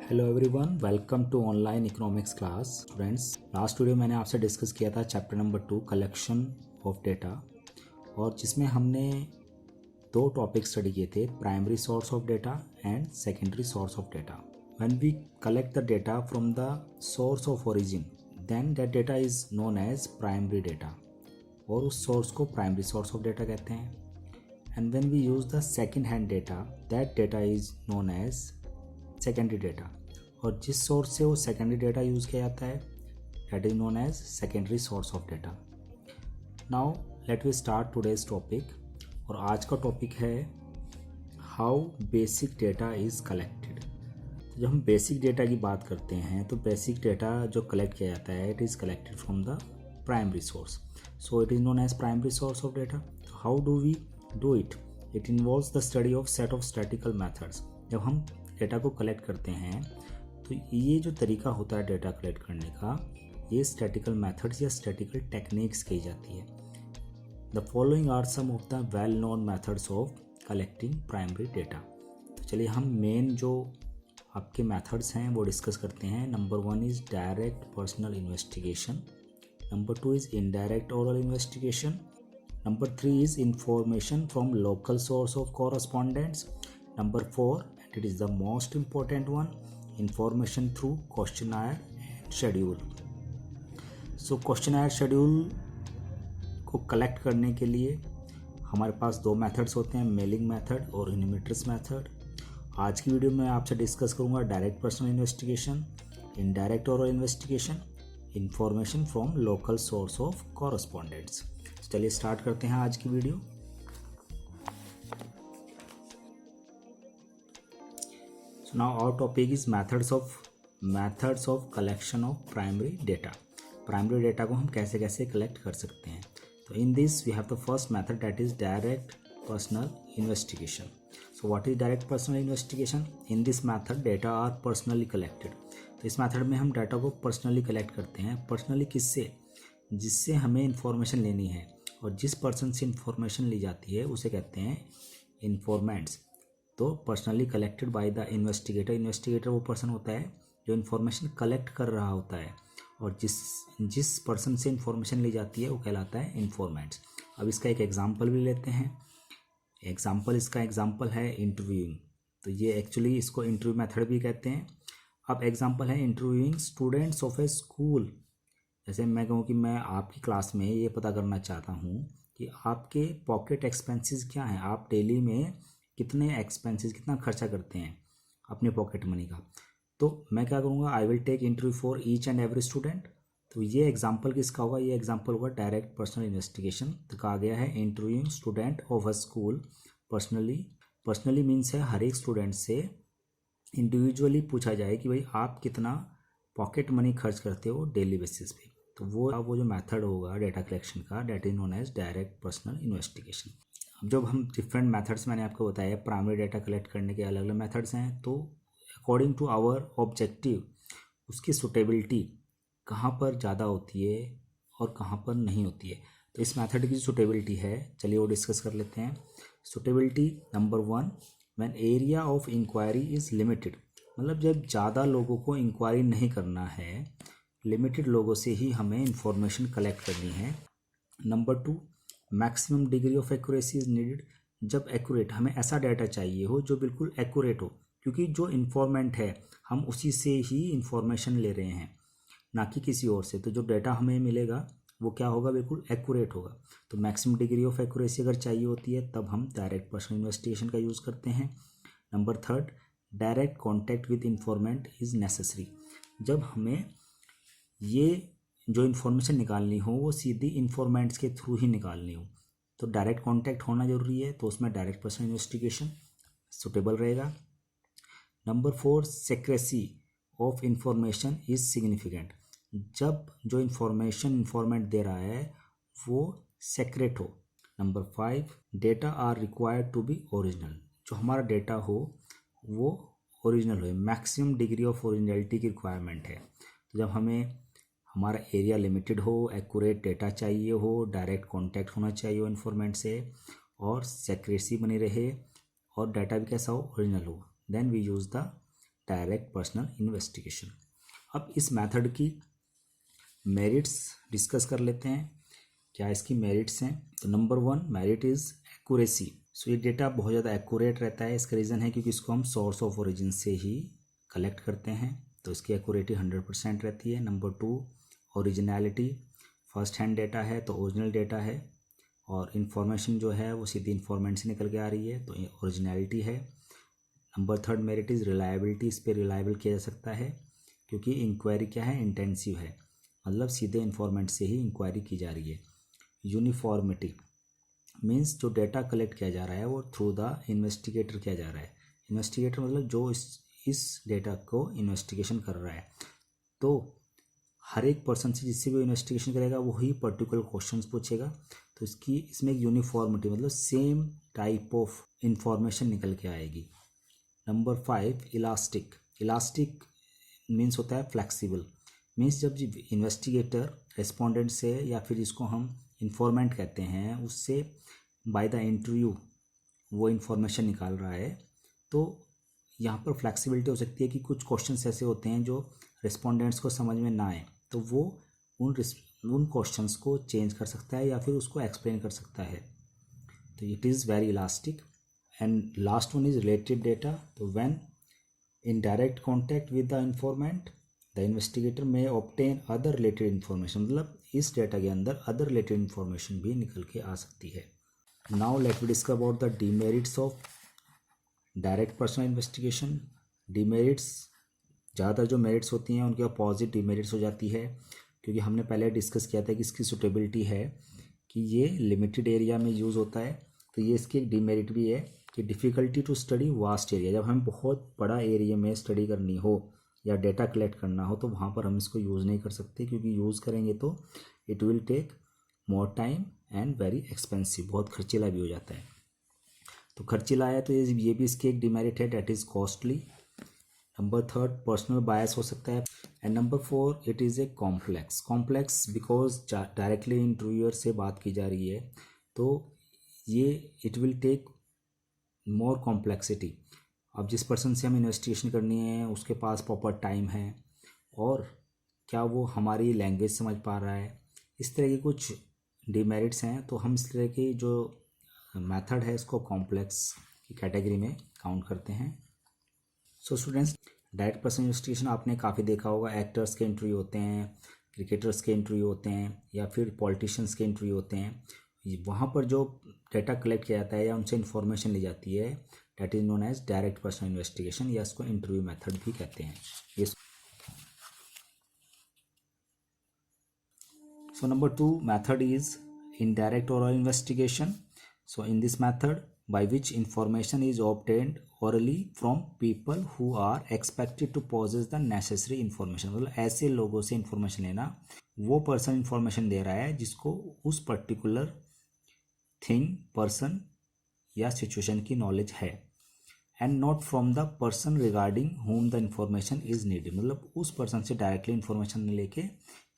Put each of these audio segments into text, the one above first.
Hello everyone, welcome to online economics class. Students, last video मैंने आपसे discuss किया था chapter number 2 collection of data, और जिसमें हमने दो टॉपिक स्टडी किए थे, primary source of data and secondary source of data. When we collect the data from the source of origin, then that data is known as primary data, और उस source को primary source of data कहते हैं। And when we use the second hand data, that data is known as secondary data, और जिस source से वो secondary data use किया जाता है that is known as secondary source of data. Now let we start today's topic, और आज का टॉपिक है how basic data is collected. तो जब हम बेसिक डेटा की बात करते हैं तो बेसिक डेटा जो कलेक्ट किया जाता है it is collected from the primary source, so it is known as primary source of data. How do we do it? It involves the study of set of statical methods. जब हम data को collect करते हैं तो ये जो तरीका होता है डेटा कलेक्ट करने का, ये स्टैटिकल मेथड्स या स्टैटिकल टेक्निक्स कही जाती है। The following are some of the well known methods of collecting primary data. तो चलिए हम मेन जो आपके मेथड्स हैं वो डिस्कस करते हैं। Number 1 is direct personal investigation, number 2 is indirect oral investigation, number 3 is information from local source of correspondents, number 4 it is the most important one, information through questionnaire and schedule. So questionnaire schedule को collect करने के लिए हमारे पास दो methods होते हैं, mailing method और यूनिमिट्रिस method. आज की वीडियो में आपसे डिस्कस करूंगा direct personal investigation, indirect oral investigation, information from local source of correspondents. चलिए स्टार्ट करते हैं आज की video. So now our topic is methods of collection of primary data. Primary data को हम कैसे कैसे कलेक्ट कर सकते हैं। तो in this we have the first method that is direct personal investigation. So what is direct personal investigation? In this method data are personally collected. तो इस मेथड में हम डाटा को पर्सनली कलेक्ट करते हैं। पर्सनली किससे? जिससे हमें इंफॉर्मेशन लेनी है, और जिस पर्सन से इंफॉर्मेशन ली जाती है उसे कहते हैं इन्फॉर्मेंट्स। तो personally collected by the investigator. Investigator वो पर्सन होता है जो इन्फॉर्मेशन कलेक्ट कर रहा होता है, और जिस पर्सन से इन्फॉर्मेशन ली जाती है वो कहलाता है इन्फॉर्मेंट्स। अब इसका एक एग्जांपल भी लेते हैं। इसका एग्जांपल है इंटरव्यूइंग। तो ये एक्चुअली इसको इंटरव्यू मेथड भी कहते हैं। अब एग्जांपल है interviewing students of A school. जैसे मैं कहूँ कि मैं आपकी क्लास में ये पता करना चाहता हूँ कि आपके पॉकेट एक्सपेंसेस क्या हैं, आप डेली में कितना खर्चा करते हैं अपने पॉकेट मनी का। तो मैं क्या करूँगा, I will take interview for each and every student. तो ये एग्जांपल किसका होगा? ये एग्जांपल होगा डायरेक्ट पर्सनल इन्वेस्टिगेशन। तो कहा गया है interviewing student of a school personally means है हर एक स्टूडेंट से इंडिविजुअली पूछा जाए कि भाई आप कितना पॉकेट मनी खर्च करते हो डेली बेसिस पे। तो वो जो मेथड होगा डेटा कलेक्शन का, that is known as direct personal investigation. अब जब हम डिफरेंट मेथड्स मैंने आपको बताया, प्राइमरी डेटा कलेक्ट करने के अलग अलग मेथड्स हैं, तो अकॉर्डिंग टू आवर ऑब्जेक्टिव उसकी सुटेबिलिटी कहाँ पर ज़्यादा होती है और कहाँ पर नहीं होती है। तो इस मेथड की जो सुटेबिलिटी है, चलिए वो डिस्कस कर लेते हैं। Suitability number 1, when area of inquiry is limited, मतलब जब ज़्यादा लोगों को इंक्वायरी नहीं करना है, लिमिटेड लोगों से ही हमें इंफॉर्मेशन कलेक्ट करनी है। Number 2, maximum degree of accuracy is needed, जब एक्यूरेट, हमें ऐसा डाटा चाहिए हो जो बिल्कुल एक्यूरेट हो, क्योंकि जो इन्फॉर्मेंट है हम उसी से ही इंफॉर्मेशन ले रहे हैं, ना कि किसी और से। तो जो डाटा हमें मिलेगा वो क्या होगा? बिल्कुल एक्यूरेट होगा। तो मैक्सिमम डिग्री ऑफ एक्यूरेसी अगर चाहिए होती है तब हम डायरेक्ट पर्सनल इन्वेस्टिगेशन का यूज़ करते हैं। Number 3, direct contact with इंफॉर्मेंट is necessary, जब हमें ये जो इन्फॉर्मेशन निकालनी हो वो सीधी इन्फॉर्मेंट्स के थ्रू ही निकालनी हो, तो डायरेक्ट कांटेक्ट होना जरूरी है, तो उसमें डायरेक्ट पर्सनल इन्वेस्टिगेशन सुटेबल रहेगा। Number 4, secrecy of information is significant, जब जो इन्फॉर्मेंट दे रहा है वो सेक्रेट हो। Number 5, data are required to be original, जो हमारा डेटा हो वो ओरिजिनल हो, मैक्सिमम डिग्री ऑफ ओरिजिनलिटी की रिक्वायरमेंट है। तो जब हमें हमारा एरिया लिमिटेड हो, एक्यूरेट डेटा चाहिए हो, डायरेक्ट कांटेक्ट होना चाहिए हो इन्फॉर्मेंट से, और सेक्रेसी बनी रहे, और डाटा भी कैसा हो? ओरिजिनल हो, then we use the direct personal investigation. अब इस मेथड की मेरिट्स डिस्कस कर लेते हैं, क्या इसकी मेरिट्स हैं। तो नंबर 1 मेरिट इज़ एक्यूरेसी। सो ये डेटा बहुत ज़्यादा एक्यूरेट रहता है। इसका रीज़न है क्योंकि इसको हम सोर्स ऑफ ओरिजिन से ही कलेक्ट करते हैं, तो इसकी एक्यूरेटी 100% रहती है। Number 2 originality, first hand data है तो ओरिजिनल डेटा है और इन्फॉर्मेशन जो है वो सीधी इन्फॉर्मेंट से निकल के आ रही है, तो ओरिजिनलिटी है। Number 3 merit is reliability. इस पर रिलायबल किया जा सकता है क्योंकि इंक्वायरी क्या है, इंटेंसिव है, मतलब सीधे इन्फॉर्मेंट से ही इंक्वायरी की जा रही है। यूनिफॉर्मिटी मीन्स जो डेटा कलेक्ट किया जा रहा है वो थ्रू द इन्वेस्टिगेटर किया जा रहा है। इन्वेस्टिगेटर मतलब जो इस डेटा को इन्वेस्टिगेशन कर रहा है, तो हर एक पर्सन से जिससे भी इन्वेस्टिगेशन करेगा वही पर्टिकुलर क्वेश्चंस पूछेगा, तो इसमें एक यूनिफॉर्मिटी मतलब सेम टाइप ऑफ इंफॉर्मेशन निकल के आएगी। Number 5 elastic. इलास्टिक मीन्स होता है फ्लेक्सिबल। मीन्स जब इन्वेस्टिगेटर रेस्पोंडेंट से या फिर जिसको हम इंफॉर्मेंट कहते हैं उससे बाय द इंटरव्यू वो इन्फॉर्मेशन निकाल रहा है, तो यहाँ पर फ्लेक्सिबिलिटी हो सकती है कि कुछ क्वेश्चंस ऐसे होते हैं जो रेस्पोंडेंट्स को समझ में ना आए, तो वो उन क्वेश्चंस को चेंज कर सकता है या फिर उसको एक्सप्लेन कर सकता है, तो it is very elastic. And last one is related data. तो when in direct contact with the informant the investigator may obtain other related information, मतलब इस डेटा के अंदर अदर रिलेटेड इन्फॉर्मेशन भी निकल के आ सकती है। Now let we discuss about the demerits of direct personal investigation. Demerits ज़्यादातर जो मेरिट्स होती हैं उनके अपोजिट डीमेरिट्स हो जाती है, क्योंकि हमने पहले डिस्कस किया था कि इसकी सुटेबिलिटी है कि ये लिमिटेड एरिया में यूज़ होता है, तो ये इसकी एक डीमेरिट भी है कि difficulty to study vast area. जब हमें बहुत बड़ा एरिया में स्टडी करनी हो या डेटा कलेक्ट करना हो तो वहाँ पर हम इसको यूज़ नहीं कर सकते, क्योंकि यूज़ करेंगे तो it will take more time and very expensive, बहुत खर्चीला भी हो जाता है। तो खर्चीला है तो ये भी इसकी एक डिमेरिट है, that is costly. Number 3 personal bias हो सकता है। And number 4 it is a complex because directly interviewer से बात की जा रही है, तो ये it will take more complexity. अब जिस पर्सन से हम इन्वेस्टिगेशन करनी है उसके पास प्रॉपर टाइम है और क्या वो हमारी लैंग्वेज समझ पा रहा है, इस तरह की कुछ डिमेरिट्स हैं, तो हम इस तरह की जो मेथड है इसको कॉम्प्लेक्स की कैटेगरी में काउंट करते हैं। So students, direct personal investigation आपने काफ़ी देखा होगा, एक्टर्स के इंटरव्यू होते हैं, क्रिकेटर्स के इंटरव्यू होते हैं या फिर पॉलिटिशियंस के इंटरव्यू होते हैं। वहाँ पर जो डेटा कलेक्ट किया जाता है या उनसे इन्फॉर्मेशन ली जाती है that is known as direct personal investigation, या इसको इंटरव्यू मेथड भी कहते हैं। ये so number 2 method is indirect oral investigation. So in this method by which information is obtained orally from people who are expected to possess the necessary information, मतलब ऐसे लोगों से information लेना, वो person information दे रहा है जिसको उस particular thing, person या situation की knowledge है, and not from the person regarding whom the information is needed, मतलब उस person से directly information लेके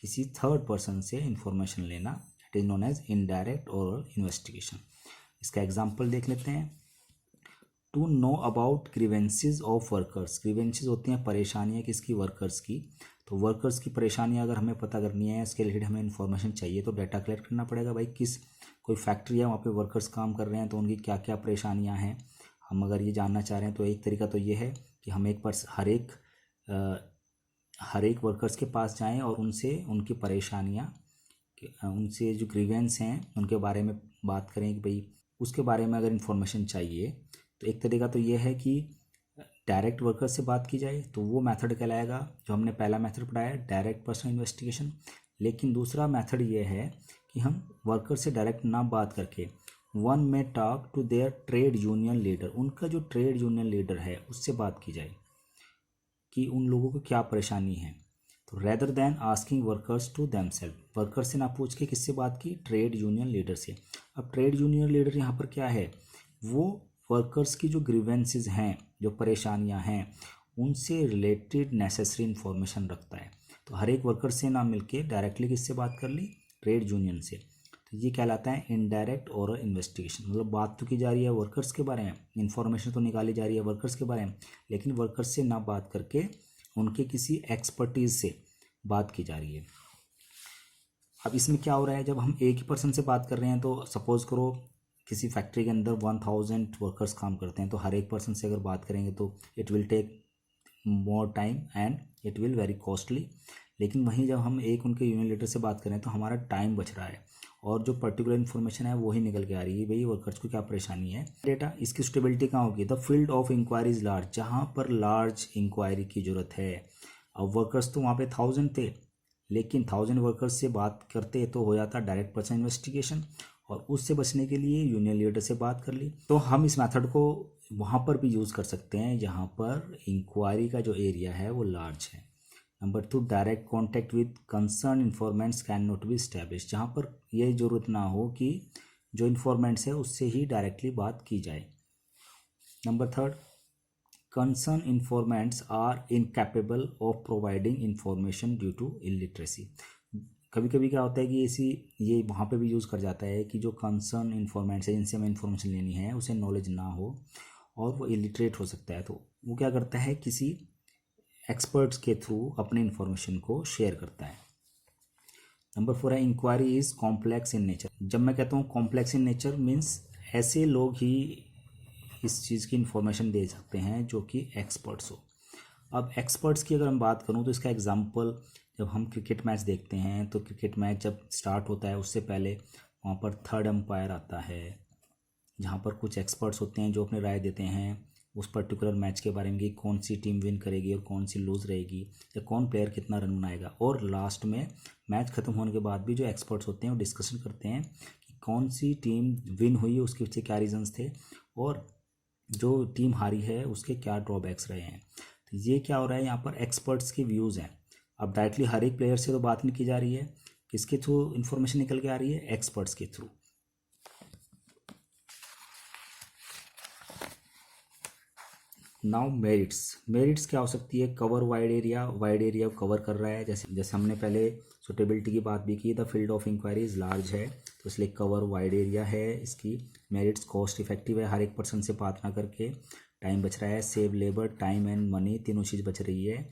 किसी थर्ड पर्सन से इंफॉर्मेशन लेना, it is known as indirect oral investigation. इसका एग्जांपल देख लेते हैं। To know about grievances of workers. Grievances होती हैं परेशानियाँ किसकी, वर्कर्स की। तो वर्कर्स की परेशानियाँ अगर हमें पता करनी है, इसके रिलेटेड हमें इन्फॉर्मेशन चाहिए, तो डाटा कलेक्ट करना पड़ेगा। भाई कोई फैक्ट्री है वहाँ पे वर्कर्स काम कर रहे हैं तो उनकी क्या क्या परेशानियाँ हैं, हम अगर ये जानना चाह रहे हैं तो एक तरीका तो ये है कि हम हर एक वर्कर्स के पास जाएं और उनसे उनकी परेशानियां, उनसे जो ग्रीवेंस हैं उनके बारे में बात करें कि भाई उसके बारे में अगर इन्फॉर्मेशन चाहिए। तो एक तरीका तो ये है कि डायरेक्ट वर्कर से बात की जाए, तो वो मेथड कहलाएगा जो हमने पहला मेथड पढ़ाया डायरेक्ट पर्सनल इन्वेस्टिगेशन। लेकिन दूसरा मेथड ये है कि हम वर्कर से डायरेक्ट ना बात करके वन में talk to their trade union leader, उनका जो ट्रेड यूनियन लीडर है उससे बात की जाए कि उन लोगों को क्या परेशानी है। तो rather than asking workers to themselves, worker से ना पूछ के किससे बात की, ट्रेड यूनियन लीडर से। अब ट्रेड यूनियन लीडर यहाँ पर क्या है, वो वर्कर्स की जो ग्रीवेंसेस हैं, जो परेशानियाँ हैं, उनसे रिलेटेड नेसेसरी इन्फॉर्मेशन रखता है। तो हर एक वर्कर से ना मिलके डायरेक्टली किससे बात कर ली, ट्रेड यूनियन से। तो ये कहलाता है इनडायरेक्ट ओरल इन्वेस्टिगेशन। मतलब बात तो की जा रही है वर्कर्स के बारे में, इन्फॉर्मेशन तो निकाली जा रही है वर्कर्स के बारे में, लेकिन वर्कर्स से ना बात करके उनके किसी एक्सपर्टीज से बात की जा रही है। अब इसमें क्या हो रहा है, जब हम एक ही पर्सन से बात कर रहे हैं, तो सपोज करो किसी फैक्ट्री के अंदर 1000 वर्कर्स काम करते हैं, तो हर एक पर्सन से अगर बात करेंगे तो it will take more time and it will very costly. लेकिन वहीं जब हम एक उनके यूनियन लीडर से बात करें तो हमारा टाइम बच रहा है और जो पर्टिकुलर इन्फॉर्मेशन है वही निकल के आ रही है भाई वर्कर्स को क्या परेशानी है। डेटा इसकी स्टेबिलिटी कहाँ होगी, the field of inquiry is large, जहाँ पर लार्ज इंक्वायरी की जरूरत है। अब वर्कर्स तो वहाँ पे 1000 थे, लेकिन 1000 वर्कर्स से बात करते तो हो जाता डायरेक्ट पर्सन इन्वेस्टिगेशन, और उससे बचने के लिए यूनियन लीडर से बात कर ली। तो हम इस मेथड को वहाँ पर भी यूज़ कर सकते हैं जहाँ पर इंक्वायरी का जो एरिया है वो लार्ज है। Number 2, direct contact with concern informants can not be establish, जहाँ पर यह ज़रूरत ना हो कि जो इन्फॉर्मेंट्स है उससे ही डायरेक्टली बात की जाए। Number 3, concern informants are incapable of providing information due to illiteracy. कभी कभी क्या होता है कि ये वहाँ पे भी यूज़ कर जाता है कि जो कंसर्न इन्फॉर्मेंट्स है जिनसे हमें इन्फॉर्मेशन लेनी है उसे नॉलेज ना हो और वो इलिटरेट हो सकता है, तो वो क्या करता है किसी एक्सपर्ट्स के थ्रू अपने इन्फॉर्मेशन को शेयर करता है। नंबर 4 है inquiry is complex in nature. जब मैं कहता हूँ कॉम्प्लेक्स इन नेचर मीन्स ऐसे लोग ही इस चीज़ की इन्फॉर्मेशन दे सकते हैं जो कि एक्सपर्ट्स हो। अब एक्सपर्ट्स की अगर मैं बात करूँ तो इसका एग्जांपल, जब हम क्रिकेट मैच देखते हैं तो क्रिकेट मैच जब स्टार्ट होता है उससे पहले वहाँ पर थर्ड एम्पायर आता है, जहाँ पर कुछ एक्सपर्ट्स होते हैं जो अपनी राय देते हैं उस पर्टिकुलर मैच के बारे में कि कौन सी टीम विन करेगी और कौन सी लूज़ रहेगी, या कौन प्लेयर कितना रन बनाएगा। और लास्ट में मैच ख़त्म होने के बाद भी जो एक्सपर्ट्स होते हैं वो डिस्कशन करते हैं कि कौन सी टीम विन हुई, उसके पीछे क्या रीजंस थे और जो टीम हारी है उसके क्या ड्रॉबैक्स रहे हैं। तो ये क्या हो रहा है, यहाँ पर एक्सपर्ट्स के व्यूज़ हैं। अब डायरेक्टली हर एक प्लेयर से तो बात नहीं की जा रही है, किसके थ्रू इन्फॉर्मेशन निकल के आ रही है, एक्सपर्ट्स के थ्रू। नाउ मेरिट्स क्या हो सकती है, कवर वाइड एरिया कवर कर रहा है, जैसे हमने पहले सुटेबिलिटी की बात भी की, the field of inquiry is large है तो इसलिए कवर वाइड एरिया है इसकी। मेरिट्स कॉस्ट इफेक्टिव है, हर एक पर्सन से बात ना करके टाइम बच रहा है, save labour time and money, तीनों चीज़ बच रही है।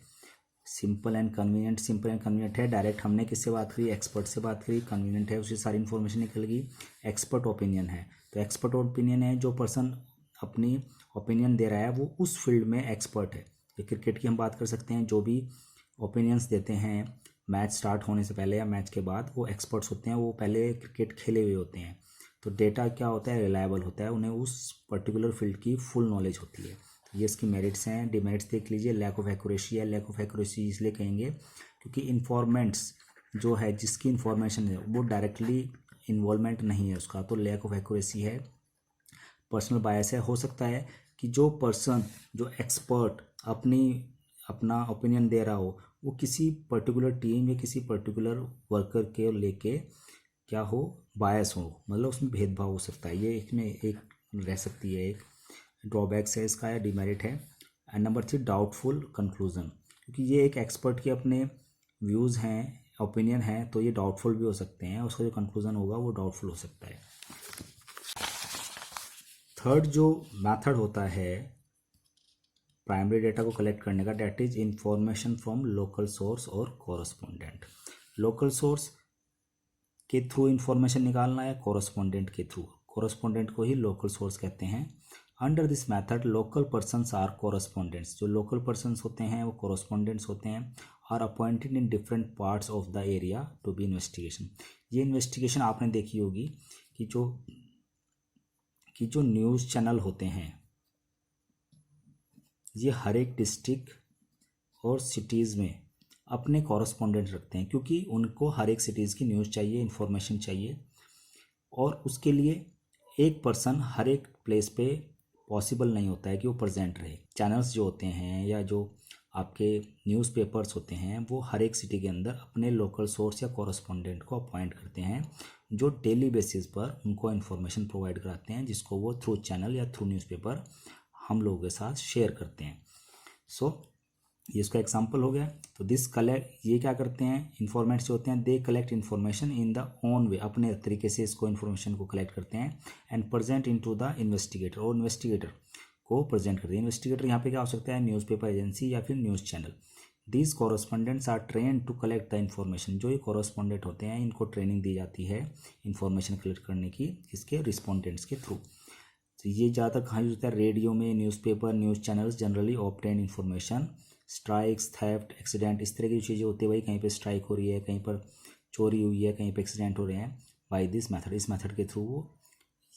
सिंपल एंड कन्वीनियंट है, डायरेक्ट हमने किससे बात करी, एक्सपर्ट से बात करी, कन्वीनियंट है, उससे सारी इन्फॉर्मेशन निकल गई। एक्सपर्ट ओपिनियन है, तो एक्सपर्ट ओपिनियन है जो पर्सन अपनी ओपिनियन दे रहा है वो उस फील्ड में एक्सपर्ट है। ये क्रिकेट की हम बात कर सकते हैं, जो भी ओपिनियंस देते हैं मैच स्टार्ट होने से पहले या मैच के बाद, वो एक्सपर्ट्स होते हैं, वो पहले क्रिकेट खेले हुए होते हैं। तो डेटा क्या होता है, रिलायबल होता है, उन्हें उस पर्टिकुलर फील्ड की फुल नॉलेज होती है। तो ये इसकी मेरिट्स हैं। डिमेरिट्स देख लीजिए, लैक ऑफ एक्यूरेसी है, लैक ऑफ एक्यूरेसी इसलिए कहेंगे क्योंकि इन्फॉर्मेंट्स जो है जिसकी इन्फॉर्मेशन है वो डायरेक्टली इन्वॉल्वमेंट नहीं है उसका, तो लैक ऑफ एक्यूरेसी है। पर्सनल बायस है, हो सकता है कि जो पर्सन जो एक्सपर्ट अपना ओपिनियन दे रहा हो वो किसी पर्टिकुलर टीम या किसी पर्टिकुलर वर्कर के लेके क्या हो, बायस हो, मतलब उसमें भेदभाव हो सकता है। ये इसमें एक रह सकती है, एक ड्रॉबैक्स है इसका या डिमेरिट है। एंड नंबर 3, डाउटफुल कंक्लूजन, क्योंकि ये एक एक्सपर्ट के अपने व्यूज़ हैं, ओपिनियन है, तो ये डाउटफुल भी हो सकते हैं, उसका जो कंक्लूजन होगा वो डाउटफुल हो सकता है। थर्ड जो मेथड होता है प्राइमरी डेटा को कलेक्ट करने का, that is information from local source और कॉरस्पॉन्डेंट। लोकल सोर्स के थ्रू इन्फॉर्मेशन निकालना है, कॉरस्पॉन्डेंट के थ्रू, कॉरस्पॉन्डेंट को ही लोकल सोर्स कहते हैं। Under this method local persons are correspondents, जो लोकल पर्सनस होते हैं वो कॉरस्पॉन्डेंट्स होते हैं, are appointed in different parts of the area to be investigation. ये इन्वेस्टिगेशन आपने देखी होगी कि जो न्यूज़ चैनल होते हैं ये हर एक डिस्ट्रिक्ट और सिटीज़ में अपने कॉरस्पॉन्डेंट रखते हैं, क्योंकि उनको हर एक सिटीज़ की न्यूज़ चाहिए, इन्फॉर्मेशन चाहिए, और उसके लिए एक पर्सन हर एक प्लेस पे पॉसिबल नहीं होता है कि वो प्रेजेंट रहे। चैनल्स जो होते हैं या जो आपके न्यूज़पेपर्स होते हैं वो हर एक सिटी के अंदर अपने लोकल सोर्स या कॉरस्पॉन्डेंट को अपॉइंट करते हैं, जो डेली बेसिस पर उनको इन्फॉर्मेशन प्रोवाइड कराते हैं, जिसको वो थ्रू चैनल या थ्रू न्यूज़पेपर हम लोगों के साथ शेयर करते हैं। सो ये इसका एग्जाम्पल हो गया। तो दिस कलेक्ट, ये क्या करते हैं, इन्फॉर्मेंट्स जो होते हैं they collect information in the own way, अपने तरीके से इसको इन्फॉर्मेशन को कलेक्ट करते हैं and present into the investigator, और इन्वेस्टिगेटर को प्रेजेंट करते हैं। इन्वेस्टिगेटर यहाँ पे क्या हो सकता है, न्यूज़पेपर एजेंसी या फिर news channel. These correspondents are train to collect the information, जो ये कॉरस्पॉन्डेंट होते हैं इनको ट्रेनिंग दी जाती है इन्फॉर्मेशन कलेक्ट करने की, इसके रिस्पोंडेंट्स के थ्रू। तो ये ज़्यादातर कहाँ यूज होता है, रेडियो में, newspaper, news channels generally obtain information, strikes, theft, accident, इस तरह की चीज़ें होती है, भाई कहीं पे स्ट्राइक हो रही है, कहीं पर चोरी हुई है, कहीं पे एक्सीडेंट हो रहे हैं, बाय दिस मेथड, इस मेथड के थ्रू वो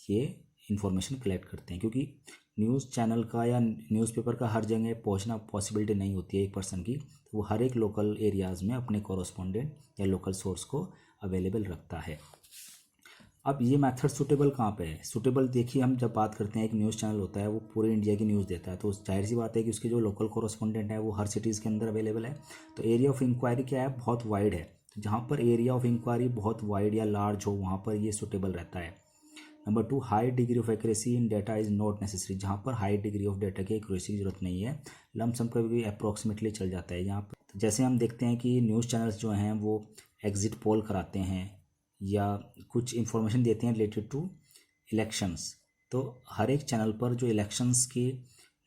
ये इन्फॉर्मेशन कलेक्ट करते हैं। क्योंकि न्यूज़ चैनल का या न्यूज़पेपर का हर जगह पहुंचना पॉसिबिलिटी नहीं होती है एक पर्सन की, तो वो हर एक लोकल एरियाज़ में अपने कॉरस्पॉन्डेंट या लोकल सोर्स को अवेलेबल रखता है। अब ये मेथड सूटेबल कहाँ पे है, सूटेबल देखिए, हम जब बात करते हैं एक न्यूज़ चैनल होता है वो पूरे इंडिया की न्यूज़ देता है, तो जाहिर सी बात है कि उसके जो लोकल कॉरस्पॉन्डेंट है वो हर सिटीज़ के अंदर अवेलेबल है। तो एरिया ऑफ इंक्वायरी क्या है, बहुत वाइड है। तो जहाँ पर एरिया ऑफ इंक्वायरी बहुत वाइड या लार्ज हो वहाँ पर ये सूटेबल रहता है। Number 2, high degree of accuracy in data is not necessary, जहाँ पर हाई डिग्री ऑफ डेटा की एक्यूरेसी की जरूरत नहीं है, लमसम कभी भी अप्रॉक्सीमेटली चल जाता है। यहाँ पर तो जैसे हम देखते हैं कि न्यूज़ चैनल्स जो हैं वो एग्जिट पोल कराते हैं या कुछ इन्फॉर्मेशन देते हैं रिलेटेड टू इलेक्शंस, तो हर एक चैनल पर जो इलेक्शंस की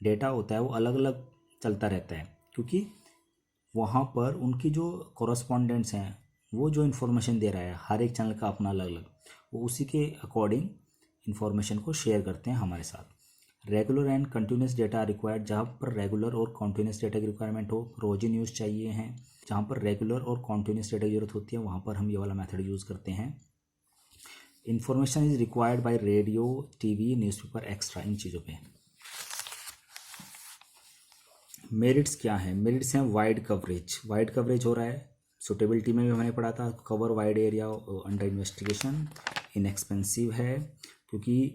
डेटा होता है वो अलग अलग चलता रहता है, क्योंकि वहाँ पर उनकी जो कॉरस्पॉन्डेंट्स हैं वो जो इन्फॉर्मेशन दे रहा है, हर एक चैनल का अपना अलग अलग, वो उसी के अकॉर्डिंग इन्फॉर्मेशन को शेयर करते हैं हमारे साथ। Regular and continuous data required, जहाँ पर रेगुलर और कंटिन्यूस डेटा की रिक्वायरमेंट हो, रोज़ ही न्यूज़ चाहिए हैं, जहाँ पर रेगुलर और कंटिन्यूस डेटा की जरूरत होती है वहाँ पर हम ये वाला मेथड यूज़ करते हैं। Information is required by radio, TV, newspaper extra, इन चीज़ों पे। मेरिट्स क्या हैं, मेरिट्स हैं वाइड कवरेज, वाइड कवरेज हो रहा है, सुटेबिलिटी में भी हमने पढ़ा था, cover wide area under investigation, inexpensive है क्योंकि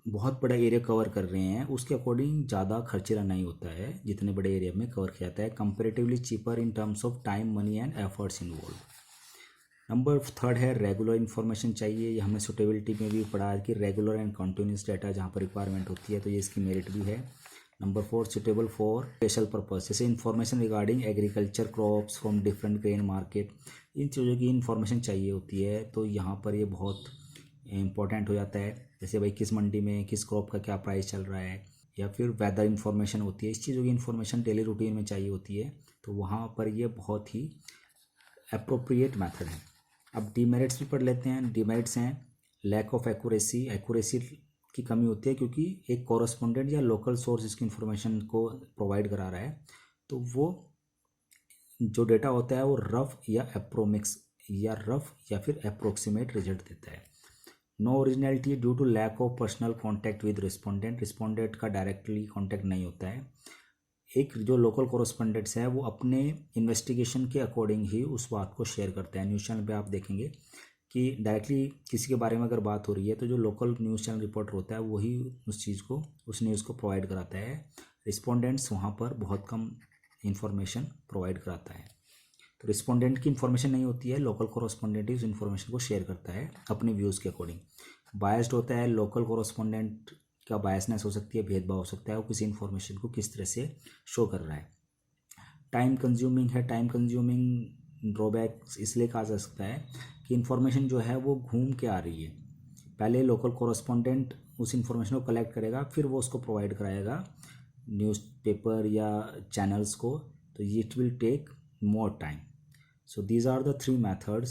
बहुत बड़ा एरिया कवर कर रहे हैं, उसके अकॉर्डिंग ज़्यादा खर्चीला नहीं होता है जितने बड़े एरिया में कवर किया जाता है, comparatively cheaper in terms of time, money and efforts involve. Number 3 है रेगुलर इन्फॉर्मेशन चाहिए, ये हमने सुटेबिलिटी में भी पढ़ा है कि रेगुलर एंड कंटिन्यूस डाटा जहाँ पर रिक्वायरमेंट होती है, तो ये इसकी मेरिट भी है। Number 4 suitable for special purpose, जैसे information regarding agriculture, crops from different grain market, इन चीज़ों की इन्फॉर्मेशन चाहिए होती है, तो यहाँ पर ये बहुत इंपॉर्टेंट हो जाता है। जैसे भाई किस मंडी में किस क्रॉप का क्या प्राइस चल रहा है, या फिर वेदर इन्फॉर्मेशन होती है, इस चीज़ों की इन्फॉर्मेशन डेली रूटीन में चाहिए होती है, तो वहाँ पर ये बहुत ही अप्रोप्रिएट मेथड है। अब डीमेरिट्स भी पढ़ लेते हैं। डीमेरिट्स हैं लैक ऑफ एक्यूरेसी, एक्यूरेसी की कमी होती है क्योंकि एक कॉरस्पॉन्डेंट या लोकल सोर्स इसकी इन्फॉर्मेशन को प्रोवाइड करा रहा है, तो वो जो डेटा होता है वो रफ या फिर अप्रोक्सीमेट रिजल्ट देता है। No originality due to lack of personal contact with respondent, respondent का डायरेक्टली कॉन्टैक्ट नहीं होता है। एक जो लोकल कॉरस्पॉन्डेंट्स है वो अपने इन्वेस्टिगेशन के अकॉर्डिंग ही उस बात को शेयर करते हैं। न्यूज़ चैनल पे आप देखेंगे कि डायरेक्टली किसी के बारे में अगर बात हो रही है तो जो लोकल न्यूज़ चैनल रिपोर्टर होता है वही उस न्यूज़ को प्रोवाइड कराता है, रिस्पोंडेंट्स वहाँ पर बहुत कम इन्फॉर्मेशन प्रोवाइड कराता है। तो रिस्पोंडेंट की इन्फॉर्मेशन नहीं होती है, लोकल कॉरस्पॉन्डेंट ही उस इन्फॉर्मेशन को शेयर करता है अपने व्यूज़ के अकॉर्डिंग। बायस्ड होता है, लोकल कॉरस्पॉन्डेंट का बायसनेस हो सकती है, भेदभाव हो सकता है, वो किसी इन्फॉर्मेशन को किस तरह से शो कर रहा है। टाइम कंज्यूमिंग है, टाइम कंज्यूमिंग ड्रॉबैक इसलिए कहा जा सकता है कि इन्फॉर्मेशन जो है वो घूम के आ रही है, पहले लोकल कॉरस्पॉन्डेंट उस इन्फॉर्मेशन को कलेक्ट करेगा, फिर वो उसको प्रोवाइड कराएगा न्यूज़पेपर या चैनल्स को, तो it will take more time. So these are the 3 methods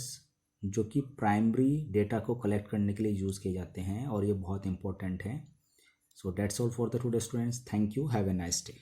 जो कि प्राइमरी डेटा को कलेक्ट करने के लिए यूज़ किए जाते हैं और ये बहुत इंपॉर्टेंट है। So that's all for the today students, thank you, have a nice day.